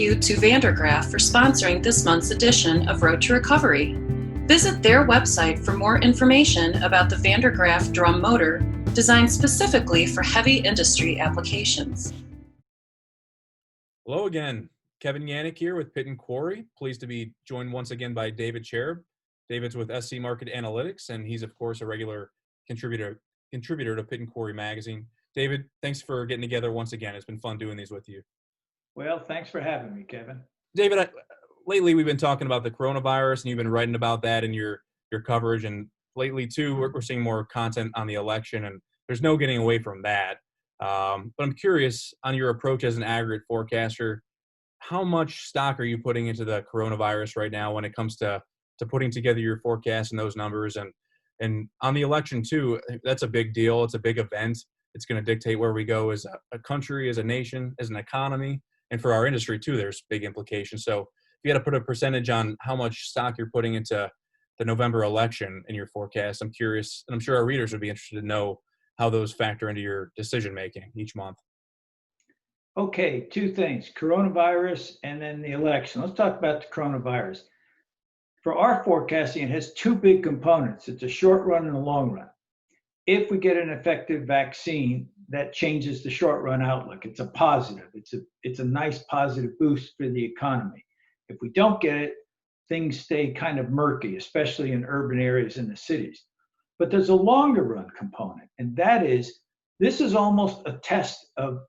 you to Vandergraaf for sponsoring this month's edition of Road to Recovery. Visit their website for more information about the Vandergraaf drum motor, designed specifically for heavy industry applications. Hello again. Kevin Yannick here with Pit and Quarry. Pleased to be joined once again by David Chereb. David's with SC Market Analytics, and he's, of course, a regular contributor to Pit and Quarry magazine. David, thanks for getting together once again. It's been fun doing these with you. Well, thanks for having me, Kevin. David, lately we've been talking about the coronavirus, and you've been writing about that in your coverage. And lately, too, we're seeing more content on the election, and there's no getting away from that. But I'm curious on your approach as an aggregate forecaster. How much stock are you putting into the coronavirus right now when it comes to putting together your forecast and those numbers? And on the election, too, that's a big deal. It's a big event. It's going to dictate where we go as a country, as a nation, as an economy. And for our industry, too, there's big implications. So if you had to put a percentage on how much stock you're putting into the November election in your forecast, I'm curious, and I'm sure our readers would be interested to know how those factor into your decision-making each month. Okay, two things, coronavirus and then the election. Let's talk about the coronavirus. For our forecasting, it has two big components. It's a short run and a long run. If we get an effective vaccine, that changes the short run outlook. It's a positive. It's a nice positive boost for the economy. If we don't get it, things stay kind of murky, especially in urban areas in the cities. But there's a longer run component, and that is, this is almost a test of,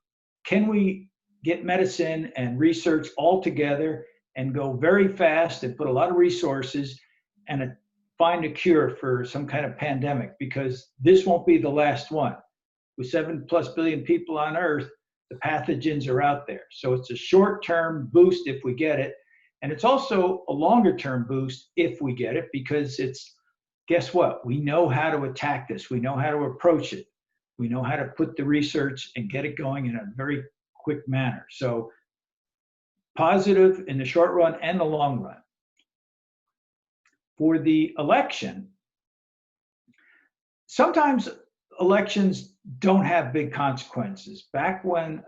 can we get medicine and research all together and go very fast and put a lot of resources and find a cure for some kind of pandemic, because this won't be the last one. With 7+ billion people on Earth, the pathogens are out there. So it's a short-term boost if we get it. And it's also a longer-term boost if we get it, because it's, guess what? We know how to attack this. We know how to approach it. We know how to put the research and get it going in a very quick manner. So positive in the short run and the long run. For the election, sometimes elections don't have big consequences. Back when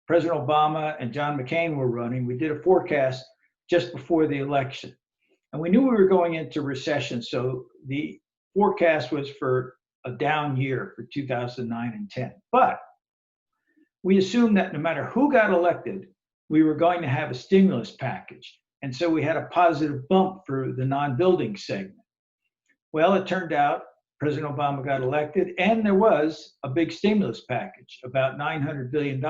President Obama and John McCain were running, we did a forecast just before the election. And we knew we were going into recession, so the forecast was for a down year for 2009 and 10. But we assumed that no matter who got elected, we were going to have a stimulus package. And so we had a positive bump for the non-building segment. Well, it turned out President Obama got elected, and there was a big stimulus package, about $900 billion.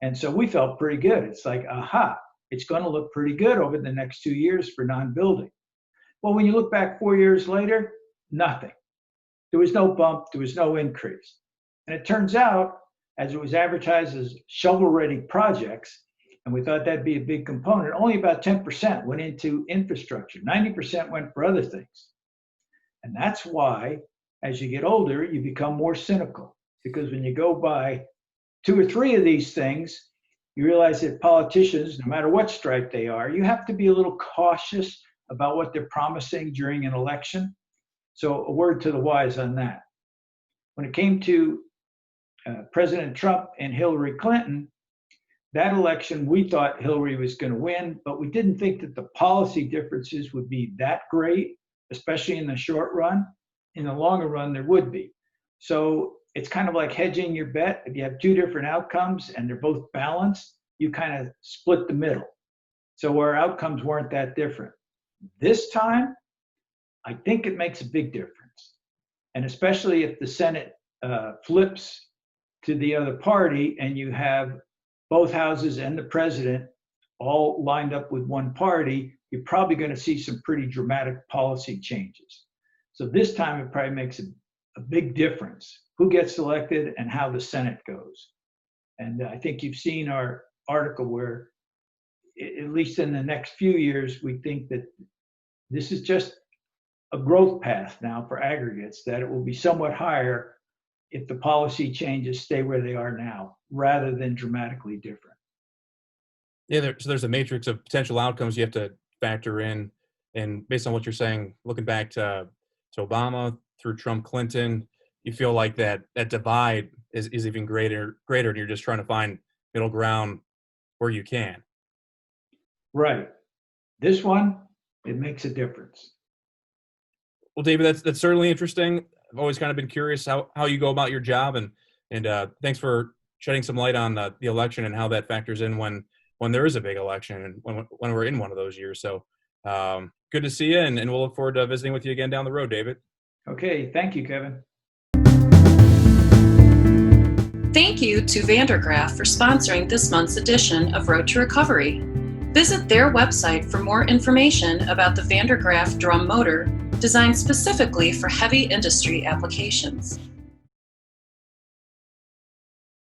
And so we felt pretty good. It's like, aha, it's going to look pretty good over the next 2 years for non-building. Well, when you look back 4 years later, nothing. There was no bump, there was no increase. And it turns out, as it was advertised as shovel-ready projects, and we thought that'd be a big component, only about 10% went into infrastructure. 90% went for other things. And that's why, as you get older, you become more cynical. Because when you go by 2 or 3 of these things, you realize that politicians, no matter what stripe they are, you have to be a little cautious about what they're promising during an election. So a word to the wise on that. When it came to President Trump and Hillary Clinton, that election, we thought Hillary was going to win, but we didn't think that the policy differences would be that great, especially in the short run. In the longer run, there would be. So it's kind of like hedging your bet. If you have 2 different outcomes and they're both balanced, you kind of split the middle. So our outcomes weren't that different. This time, I think it makes a big difference. And especially if the Senate flips to the other party and you have both houses and the president all lined up with one party, you're probably going to see some pretty dramatic policy changes. So this time it probably makes a big difference who gets elected and how the Senate goes. And I think you've seen our article where, at least in the next few years, we think that this is just a growth path now for aggregates, that it will be somewhat higher if the policy changes stay where they are now, rather than dramatically different. Yeah, so there's a matrix of potential outcomes you have to factor in. And based on what you're saying, looking back to Obama through Trump, Clinton, you feel like that divide is even greater, and you're just trying to find middle ground where you can. Right. This one, it makes a difference. Well, David, that's certainly interesting. I've always kind of been curious how you go about your job, and thanks for shedding some light on the election and how that factors in when there is a big election and when we're in one of those years. So good to see you, and we'll look forward to visiting with you again down the road, David. Okay. Thank you, Kevin. Thank you to Vandergraaf for sponsoring this month's edition of Road to Recovery. Visit their website for more information about the Vandergraaf drum motor designed specifically for heavy industry applications.